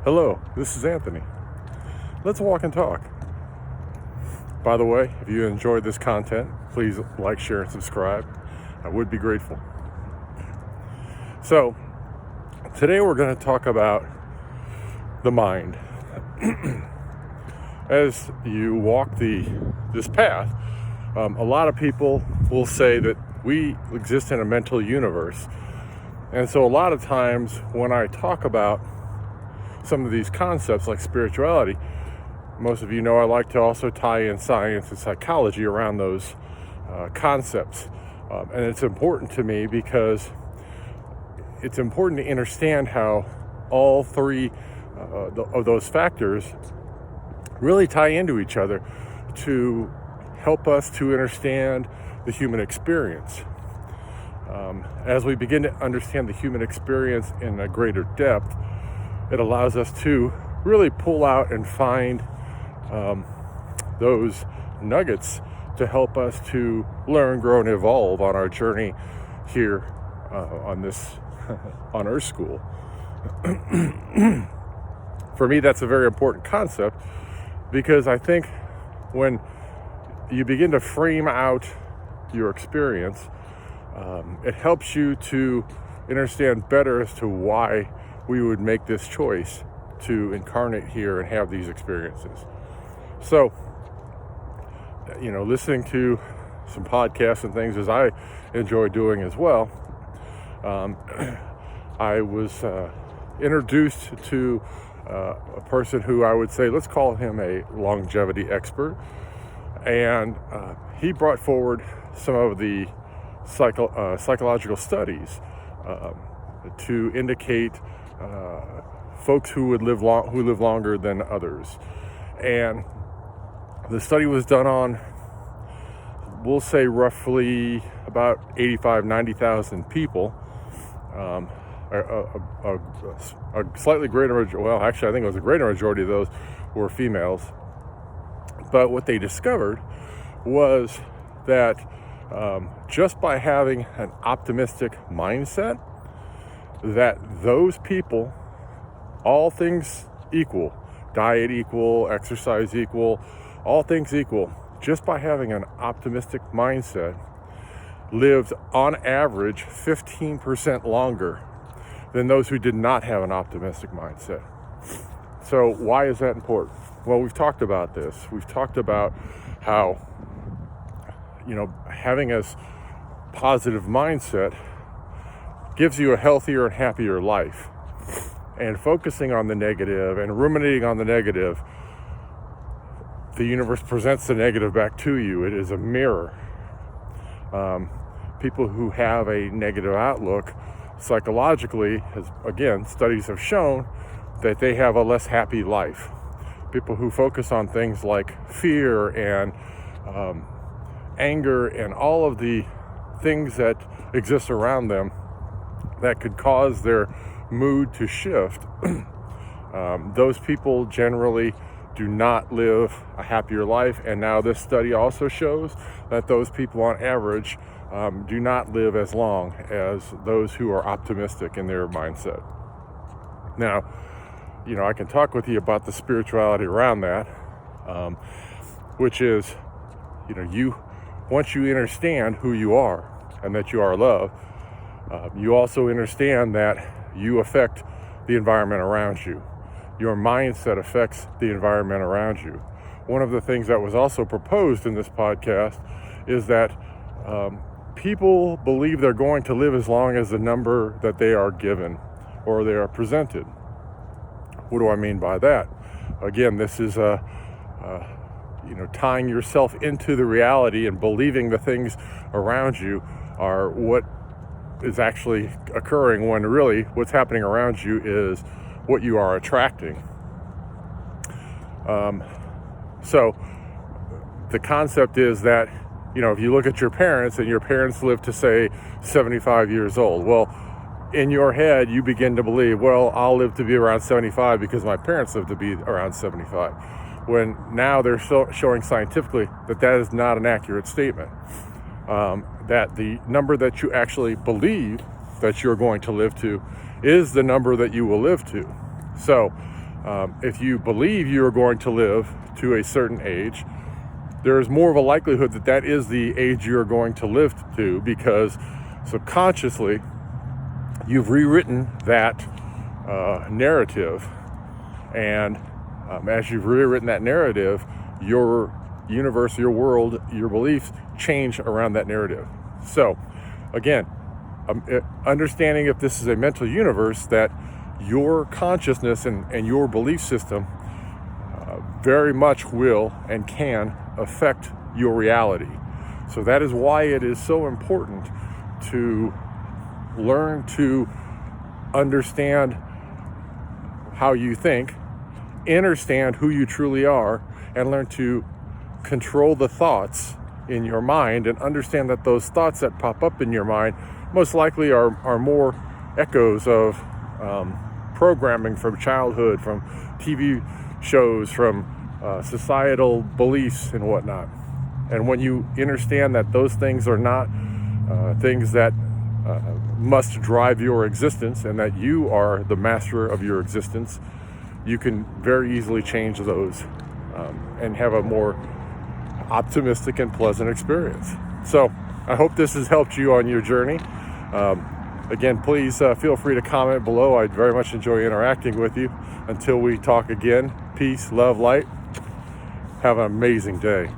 Hello, this is Anthony. Let's walk and talk. By the way, if you enjoyed this content, please like, share, and subscribe. I would be grateful. So, today we're going to talk about the mind. As you walk this path, a lot of people will say that we exist in a mental universe. And so a lot of times when I talk about some of these concepts like spirituality, most of you know I like to also tie in science and psychology around those concepts. And it's important to me because it's important to understand how all three of those factors really tie into each other to help us to understand the human experience. As we begin to understand the human experience in a greater depth, it allows us to really pull out and find those nuggets to help us to learn, grow, and evolve on our journey here on Earth School. For me, that's a very important concept because I think when you begin to frame out your experience, it helps you to understand better as to why we would make this choice to incarnate here and have these experiences. So, listening to some podcasts and things as I enjoy doing as well, I was introduced to a person who I would say, let's call him a longevity expert. And he brought forward some of the psychological studies to indicate folks who live longer than others. And the study was done on, we'll say, roughly about 90,000 people. A slightly greater, well, actually, I think it was a greater majority of those were females. But what they discovered was that just by having an optimistic mindset, that those people, all things equal, diet equal, exercise equal, all things equal, just by having an optimistic mindset, lived on average 15% longer than those who did not have an optimistic mindset. So why is that important? Well, we've talked about this. We've talked about how, having a positive mindset gives you a healthier and happier life. And focusing on the negative and ruminating on the negative, the universe presents the negative back to you. It is a mirror. People who have a negative outlook psychologically, studies have shown that they have a less happy life. People who focus on things like fear and anger and all of the things that exist around them that could cause their mood to shift, those people generally do not live a happier life. And now this study also shows that those people on average do not live as long as those who are optimistic in their mindset. Now, I can talk with you about the spirituality around that, which is, once you understand who you are and that you are love, you also understand that you affect the environment around you. Your mindset affects the environment around you. One of the things that was also proposed in this podcast is that people believe they're going to live as long as the number that they are given or they are presented. What do I mean by that? Again, this is tying yourself into the reality and believing the things around you are what is actually occurring, when really what's happening around you is what you are attracting. So the concept is that, if you look at your parents and your parents live to, say, 75 years old, well, in your head, you begin to believe, well, I'll live to be around 75 because my parents lived to be around 75. When now they're showing scientifically that is not an accurate statement. That the number that you actually believe that you're going to live to is the number that you will live to. So If you believe you are going to live to a certain age, there is more of a likelihood that that is the age you're going to live to, because subconsciously you've rewritten that narrative. And as you've rewritten that narrative, your universe, your world, your beliefs change around that narrative. So again, understanding if this is a mental universe, that your consciousness and your belief system very much will and can affect your reality. So that is why it is so important to learn to understand how you think, understand who you truly are, and learn to control the thoughts in your mind, and understand that those thoughts that pop up in your mind most likely are more echoes of programming from childhood, from TV shows, from societal beliefs and whatnot. And when you understand that those things are not things that must drive your existence, and that you are the master of your existence, you can very easily change those and have a more optimistic and pleasant experience. So I hope this has helped you on your journey. Again, please feel free to comment below. I'd very much enjoy interacting with you. Until we talk again, peace, love, light. Have an amazing day.